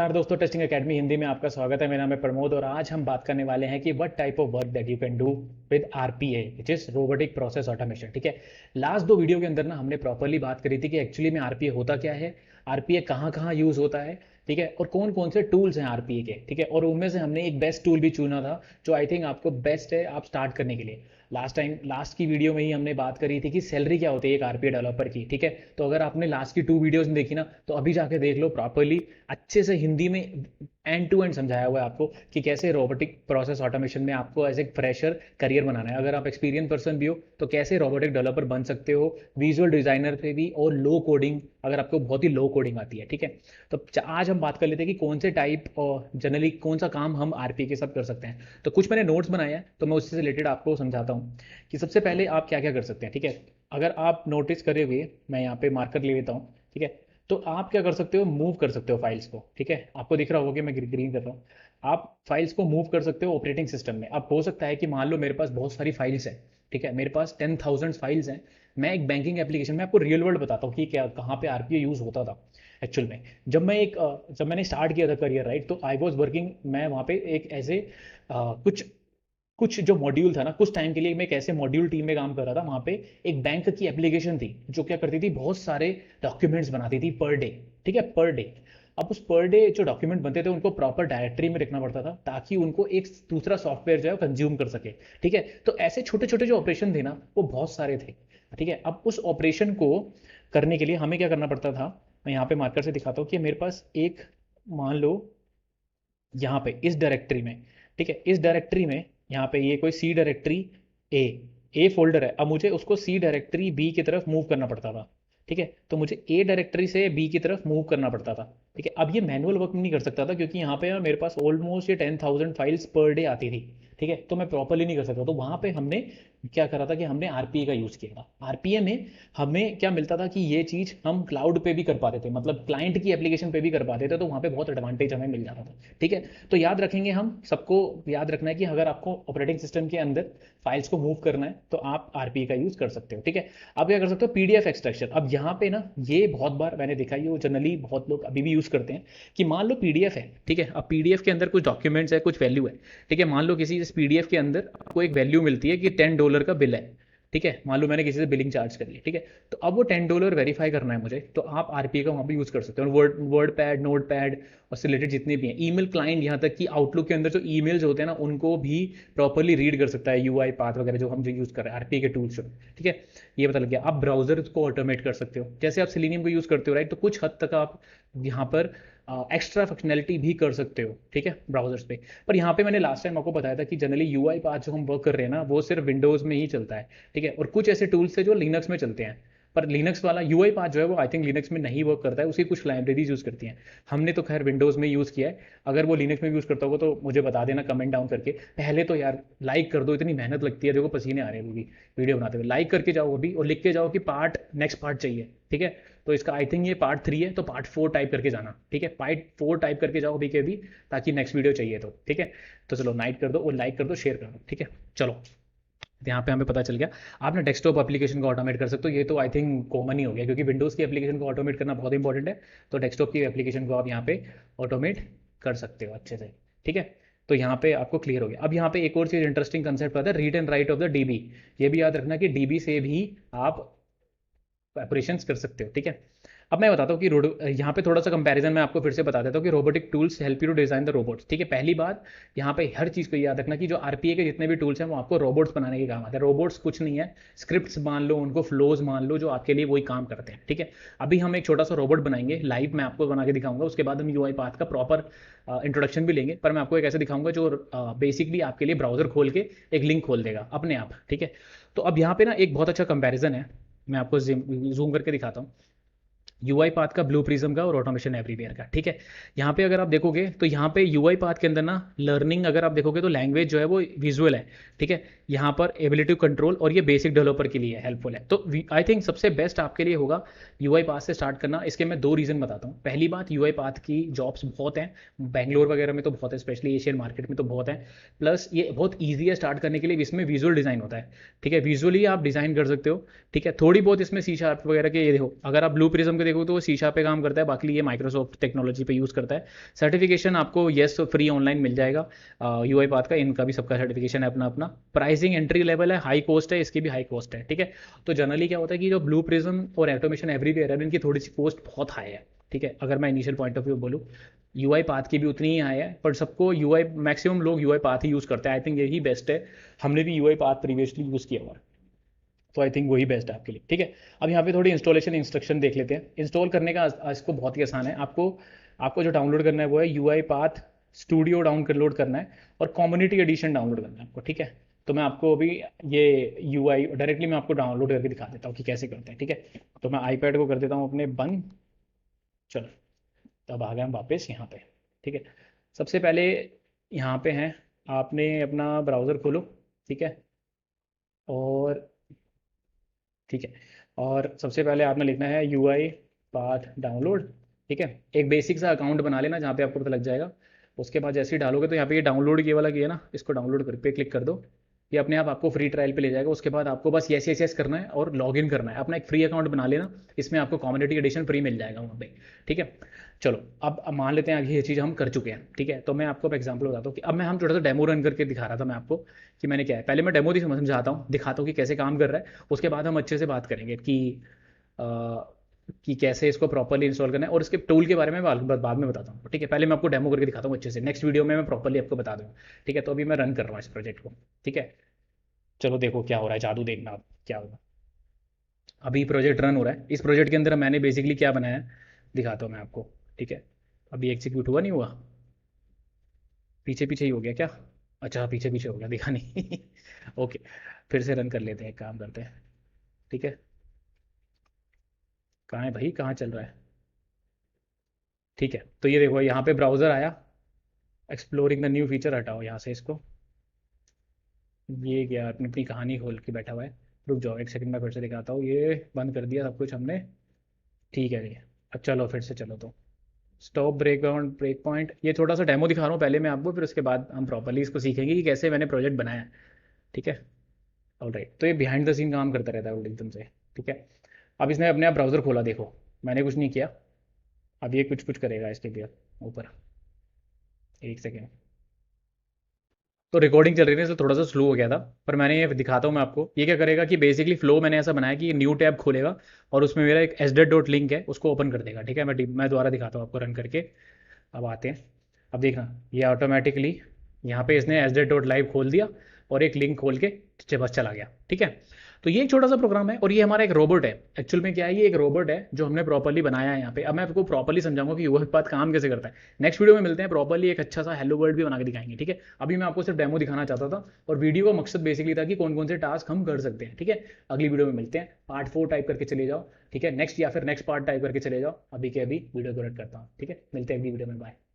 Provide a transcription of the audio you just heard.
यार दोस्तों, testing academy Hindi में आपका स्वागत है। मेरा नाम है प्रमोद और आज हम बात करने वाले हैं कि what type of work that you can do with RPA which is robotic process automation. ठीक है, लास्ट दो वीडियो के अंदर ना हमने प्रॉपरली बात करी थी कि एक्चुअली में आरपीए होता क्या है, आरपीए कहाँ कहाँ यूज होता है, ठीक है, और कौन कौन से टूल्स हैं आरपीए के। ठीक है, और उनमें से हमने एक बेस्ट टूल भी चुना था जो आई थिंक आपको बेस्ट है आप स्टार्ट करने के लिए। लास्ट की वीडियो में ही हमने बात करी थी कि सैलरी क्या होती है एक आरपीए डेवलपर की। ठीक है, तो अगर आपने लास्ट की 2 वीडियोस देखी ना तो अभी जाके देख लो, प्रॉपरली अच्छे से हिंदी में एंड टू एंड समझाया हुआ है आपको कि कैसे रोबोटिक प्रोसेस ऑटोमेशन में आपको एज ए फ्रेशर करियर बनाना है। अगर आप एक्सपीरियंस पर्सन भी हो तो कैसे रोबोटिक डेवलपर बन सकते हो, विजुअल डिजाइनर पे भी, और लो कोडिंग अगर आपको बहुत ही लो कोडिंग आती है। ठीक है, तो आज हम बात कर लेते हैं कि कौन से टाइप और जनरली कौन सा काम हम आरपी के साथ कर सकते हैं। तो कुछ मैंने नोट्स बनाए हैं तो मैं उससे रिलेटेड आपको समझाता हूँ कि सबसे पहले आप क्या क्या कर सकते हैं। ठीक है, अगर आप नोटिस करोगे, मैं यहाँ पे मार्कर ले लेता हूँ। ठीक है, तो आप क्या कर सकते हो, मूव कर सकते हो फाइल्स को। ठीक है, आपको दिख रहा होगा कि मैं ग्रीन कर रहा हूँ। आप फाइल्स को मूव कर सकते हो ऑपरेटिंग सिस्टम में। अब हो सकता है कि मान लो मेरे पास बहुत सारी फाइल्स हैं। ठीक है, मेरे पास 10,000 फाइल्स हैं। मैं एक बैंकिंग एप्लीकेशन में आपको रियल वर्ल्ड बताता हूँ कि क्या कहाँ पे आरपीए यूज होता था एक्चुअल में। जब मैंने स्टार्ट किया था करियर, राइट, तो आई वॉज वर्किंग, मैं वहाँ पे एक ऐसे कुछ कुछ जो मॉड्यूल था ना, कुछ टाइम के लिए मैं एक ऐसे मॉड्यूल टीम में काम कर रहा था। वहाँ पे एक बैंक की एप्लीकेशन थी जो क्या करती थी, बहुत सारे डॉक्यूमेंट्स बनाती थी पर डे। ठीक है, पर डे। अब उस पर डे जो डॉक्यूमेंट बनते थे उनको प्रॉपर डायरेक्टरी में रखना पड़ता था ताकि उनको एक दूसरा सॉफ्टवेयर जो है कंज्यूम कर सके। ठीक है, तो ऐसे छोटे छोटे जो ऑपरेशन थे ना वो बहुत सारे थे। ठीक है, अब उस ऑपरेशन को करने के लिए हमें क्या करना पड़ता था, मैं यहाँ पे मार्कर से दिखाता हूँ कि मेरे पास एक, मान लो यहाँ पे इस डायरेक्टरी में, ठीक है, इस डायरेक्टरी में यहाँ पे ये कोई सी डायरेक्टरी ए ए फोल्डर है। अब मुझे उसको सी डायरेक्टरी बी की तरफ मूव करना पड़ता था। ठीक है, तो मुझे ए डायरेक्टरी से बी की तरफ मूव करना पड़ता था। ठीक है, अब ये मैनुअल वर्क नहीं कर सकता था क्योंकि यहाँ पे मेरे पास ऑलमोस्ट ये 10,000 फाइल्स पर डे आती थी। ठीक है, तो मैं प्रॉपरली नहीं कर सकता। तो वहाँ पे हमने क्या करा था कि हमने आरपीए का यूज़ किया था। आरपीए में हमें क्या मिलता था कि ये चीज़ हम क्लाउड पे भी कर पाते थे, मतलब क्लाइंट की एप्लीकेशन पे भी कर पाते थे, तो वहाँ पे बहुत एडवांटेज हमें मिल जाता था। ठीक है, तो याद रखेंगे, हम सबको याद रखना है कि अगर आपको ऑपरेटिंग सिस्टम के अंदर फाइल्स को मूव करना है तो आप आरपीए का यूज़ कर सकते हो। ठीक है, आप क्या कर सकते हो, पीडीएफ एक्सट्रैक्शन। अब यहाँ पे ना ये बहुत बार मैंने देखा, ये जनरली बहुत लोग अभी भी यूज़ करते हैं कि मान लो पीडीएफ है। ठीक है, अब पीडीएफ के अंदर कुछ डॉक्यूमेंट्स है, कुछ वैल्यू है। ठीक है, मान लो किसी इस पीडीएफ के अंदर आपको एक वैल्यू मिलती है कि $10 का बिल है। ठीक है, मान लो मैंने किसी से बिलिंग चार्ज कर ली। ठीक है, तो अब वो $10 वेरीफाई करना है मुझे, तो आप आरपीए का वहाँ पे यूज़ कर सकते हो। Word word pad, note pad और से रिलेटेड जितने भी हैं ईमेल क्लाइंट, यहाँ तक कि आउटलुक के अंदर जो ईमेल्स होते हैं ना उनको भी प्रॉपरली रीड कर सकता है, यूआई पाथ वगैरह जो हम जो यूज़ कर रहे हैं आरपीए के टूल्स जो। ठीक है, ये पता लग गया। आप ब्राउजर को ऑटोमेट कर सकते हो, जैसे आप सिलेनियम को यूज़ करते हो, राइट, तो कुछ हद तक आप यहाँ पर एक्स्ट्रा फंक्शनैलिटी भी कर सकते हो। ठीक है, ब्राउजर्स पे। पर यहाँ पे मैंने लास्ट टाइम आपको बताया था कि जनरली यूआई पाथ जो हम वर्क कर रहे हैं ना वो सिर्फ विंडोज़ में ही चलता है। ठीक है, और कुछ ऐसे टूल्स है जो लिनक्स में चलते हैं, पर लिनक्स वाला यूआई पाथ जो है वो आई थिंक लिनक्स में नहीं वर्क करता है, उसकी कुछ लाइब्रेरीज यूज़ करती हैं। हमने तो खैर विंडोज़ में यूज़ किया है। अगर वो लिनक्स में यूज़ करता होगा तो मुझे बता देना कमेंट डाउन करके। पहले तो यार लाइक कर दो, इतनी मेहनत लगती है, देखो पसीने आ रहे हैं अभी वीडियो बनाते हुए। लाइक करके जाओ अभी और लिख के जाओ कि नेक्स्ट पार्ट चाहिए। ठीक है, तो इसका आई थिंक ये पार्ट 3 है, तो पार्ट 4 टाइप करके जाना। ठीक है, पार्ट 4 टाइप करके जाओ अभी के अभी, ताकि नेक्स्ट वीडियो चाहिए तो। ठीक है, तो चलो नाइट कर दो और लाइक कर दो, शेयर कर दो। ठीक है, चलो, यहाँ पे हमें पता चल गया आपने डेस्कटॉप एप्लीकेशन को ऑटोमेट कर सकते हो। ये तो आई थिंक कॉमन ही हो गया क्योंकि विंडोज़ की एप्लीकेशन को ऑटोमेट करना बहुत इंपॉर्टेंट है। तो डेस्कटॉप की एप्लीकेशन को आप यहाँ पे ऑटोमेट कर सकते हो अच्छे से। ठीक है, तो यहाँ पे आपको क्लियर हो गया। अब यहाँ पे एक और चीज़ इंटरेस्टिंग कंसेप्ट आता है, read and right of the dB. ये भी याद रखना कि डीबी से भी आप ऑपरेशन कर सकते हो। ठीक है, अब मैं बताता हूँ कि यहाँ पे थोड़ा सा कंपैरिजन मैं आपको फिर से बता देता हूँ कि robotic tools help you to design the robots. ठीक है, पहली बात यहाँ पे हर चीज़ को याद रखना कि जो आरपीए के जितने भी टूल्स हैं वो आपको रोबोट्स बनाने के काम आते हैं। रोबोट्स कुछ नहीं है, स्क्रिप्ट्स मान लो, उनको फ्लोज मान लो, जो आपके लिए वही काम करते हैं। ठीक है, अभी हम एक छोटा सा रोबोट बनाएंगे लाइव, मैं आपको बना के दिखाऊंगा, उसके बाद हम यूआई पाथ का प्रॉपर इंट्रोडक्शन भी लेंगे। पर मैं आपको एक ऐसे दिखाऊंगा जो बेसिकली आपके लिए ब्राउजर खोल के एक लिंक खोल देगा अपने आप। ठीक है, तो अब यहाँ पे ना एक बहुत अच्छा कंपैरिजन है, मैं आपको जूम करके दिखाता हूँ यूआई पाथ का, ब्लू प्रिज्म का और ऑटोमेशन एवरीवेयर का। ठीक है, यहाँ पे अगर आप देखोगे तो यहाँ पे यूआई पाथ के अंदर ना लर्निंग अगर आप देखोगे तो लैंग्वेज जो है वो विजुअल है। ठीक है, यहाँ पर एबिलिटी कंट्रोल और ये बेसिक डेवलपर के लिए हेल्पफुल है। तो आई थिंक सबसे बेस्ट आपके लिए होगा यूआई पाथ से स्टार्ट करना। इसके मैं 2 रीज़न बताता हूँ। पहली बात, यूआई पाथ की जॉब्स बहुत हैं, बैंगलोर वगैरह में तो बहुत है, स्पेशली एशियन मार्केट में तो बहुत है। प्लस ये बहुत ईजी है स्टार्ट करने के लिए, इसमें विजुअल डिज़ाइन होता है। ठीक है, विजुअली आप डिज़ाइन कर सकते हो। ठीक है, थोड़ी बहुत इसमें सी शार्प वगैरह के, ये देखो अगर आप ब्लू प्रिज्म के देखो तो वो शीशा पे काम करता है, बाकी ये माइक्रोसॉफ्ट टेक्नोलॉजी पे यूज़ करता है। सर्टिफिकेशन आपको येस फ्री ऑनलाइन मिल जाएगा यूआई पाथ का, इनका भी सबका सर्टिफिकेशन है अपना अपना। प्राइसिंग एंट्री लेवल है, हाई कॉस्ट है, इसकी भी हाई कॉस्ट है, ठीक है। तो जनरली क्या होता है कि जो ब्लू प्रिज्म और ऑटोमेशन एवरीवेयर है, इनकी थोड़ी सी कॉस्ट बहुत हाई है, ठीक है। अगर मैं इनिशियल पॉइंट ऑफ व्यू बोलूँ, यूआई पाथ की भी उतनी ही हाई है, पर सबको यूआई, मैक्सिमम लोग यूआई पाथ ही यूज़ करते हैं। आई थिंक यही बेस्ट है, हमने भी यूआई पाथ प्रीवियसली यूज़ किया हुआ है, तो आई थिंक वही बेस्ट है आपके लिए, ठीक है। अब यहाँ पे थोड़ी इंस्टॉलेशन इंस्ट्रक्शन देख लेते हैं। इंस्टॉल करने का इसको बहुत ही आसान है। आपको आपको जो डाउनलोड करना है वो है यूआई पाथ स्टूडियो डाउनलोड करना है, और कम्युनिटी एडिशन डाउनलोड करना है आपको, ठीक है। तो मैं आपको अभी ये यूआई डायरेक्टली मैं आपको डाउनलोड करके दिखा देता हूँ कि कैसे करते हैं, ठीक है। तो मैं आईपैड को कर देता हूँ अपने बंद। चलो, तब आ गए हम वापस यहाँ पे, ठीक है। सबसे पहले यहाँ पे हैं, आपने अपना ब्राउज़र खोलो, ठीक है। और ठीक है, और सबसे पहले आपने लिखना है यू आई पाथ डाउनलोड, ठीक है। एक बेसिक सा अकाउंट बना लेना जहाँ पे आपको पता लग जाएगा। उसके बाद जैसे ही डालोगे तो यहाँ पे ये डाउनलोड ये वाला किया ना, इसको डाउनलोड कर पे क्लिक कर दो। ये अपने आप आपको फ्री ट्रायल पे ले जाएगा। उसके बाद आपको बस यस यस यस करना है और लॉग इन करना है, अपना एक फ्री अकाउंट बना लेना। इसमें आपको कम्युनिटी एडिशन फ्री मिल जाएगा वहाँ पे, ठीक है। चलो, अब मान लेते हैं आगे ये चीज़ हम कर चुके हैं, ठीक है। तो मैं आपको एग्जाम्पल बताता हूँ कि अब मैं हम थोड़ा सा डेमो रन करके दिखा रहा था मैं आपको कि मैंने क्या है। पहले मैं डेमो समझाता हूँ, दिखाता हूँ कि कैसे काम कर रहा है। उसके बाद हम अच्छे से बात करेंगे अ, कि कैसे इसको प्रॉपर्ली इंस्टॉल करना है, और इसके टूल के बारे में बाद में बताता हूँ, ठीक है। पहले मैं आपको डेमो करके दिखाता हूँ अच्छे से, नेक्स्ट वीडियो में मैं प्रॉपर्ली आपको बता दूँ, ठीक है। तो अभी मैं रन कर रहा हूँ इस प्रोजेक्ट को, ठीक है। चलो देखो क्या हो रहा है, जादू देखना आप क्या होगा। अभी प्रोजेक्ट रन हो रहा है। इस प्रोजेक्ट के अंदर मैंने बेसिकली क्या बनाया है दिखाता हूँ मैं आपको, ठीक है। अभी एग्जीक्यूट हुआ नहीं हुआ, पीछे पीछे ही हो गया क्या? अच्छा, पीछे पीछे हो गया, दिखा नहीं। ओके, फिर से रन कर लेते हैं, एक काम करते हैं, ठीक है। कहाँ है भाई, कहाँ चल रहा है? ठीक है, तो ये देखो यहाँ पे ब्राउज़र आया, एक्सप्लोरिंग द न्यू फीचर, हटाओ यहाँ से इसको। ये क्या अपनी अपनी कहानी खोल के बैठा हुआ है। रुक जाओ एक सेकंड, मैं फिर से दिखाता हूँ। ये बंद कर दिया सब कुछ हमने, ठीक है। ये अब चलो फिर से चलो, तो स्टॉप ब्रेक पॉइंट, ये थोड़ा सा डेमो दिखा रहा हूँ पहले मैं आपको, फिर उसके बाद हम प्रॉपर्ली इसको सीखेंगे कि कैसे मैंने प्रोजेक्ट बनाया है, ठीक है। ऑलराइट, तो ये बिहाइंड द सीन काम करता रहता है एकदम से, ठीक है। अब इसने अपने आप ब्राउज़र खोला, देखो मैंने कुछ नहीं किया। अब ये कुछ कुछ करेगा इसके लिए ऊपर, एक सेकेंड। तो रिकॉर्डिंग चल रही थी इसलिए थोड़ा सा स्लो हो गया था, पर मैंने ये दिखाता हूँ मैं आपको। ये क्या करेगा कि बेसिकली फ्लो मैंने ऐसा बनाया कि न्यू टैब खोलेगा, और उसमें मेरा एक एस डॉट लिंक है, उसको ओपन कर देगा, ठीक है। मैं दोबारा दिखाता हूँ आपको रन करके। अब आते हैं, अब देखना ये ऑटोमेटिकली यहाँ पे इसने एस डॉट लाइव खोल दिया, और एक लिंक खोल के बस चला गया, ठीक है। तो ये एक छोटा सा प्रोग्राम है, और ये हमारा एक रोबोट है। एक्चुअल में क्या है, ये एक रोबोट है जो हमने प्रॉपर्ली बनाया है यहाँ पे। अब मैं आपको प्रॉपर्ली समझाऊंगा कि यूएफएक्स पाथ काम कैसे करता है। नेक्स्ट वीडियो में मिलते हैं, प्रॉपर्ली एक अच्छा सा हेलो वर्ल्ड भी बना के दिखाएंगे, ठीक है। अभी मैं आपको सिर्फ डेमो दिखाना चाहता था, और वीडियो का मकसद बेसिकली था कि कौन कौन से टास्क हम कर सकते हैं, ठीक है। अगली वीडियो में मिलते हैं, पार्ट 4 टाइप करके चले जाओ, ठीक है। नेक्स्ट या फिर नेक्स्ट पार्ट टाइप करके चले जाओ। अभी के अभी वीडियो को रन करता हूँ, ठीक है। मिलते हैं अगली वीडियो में, बाय।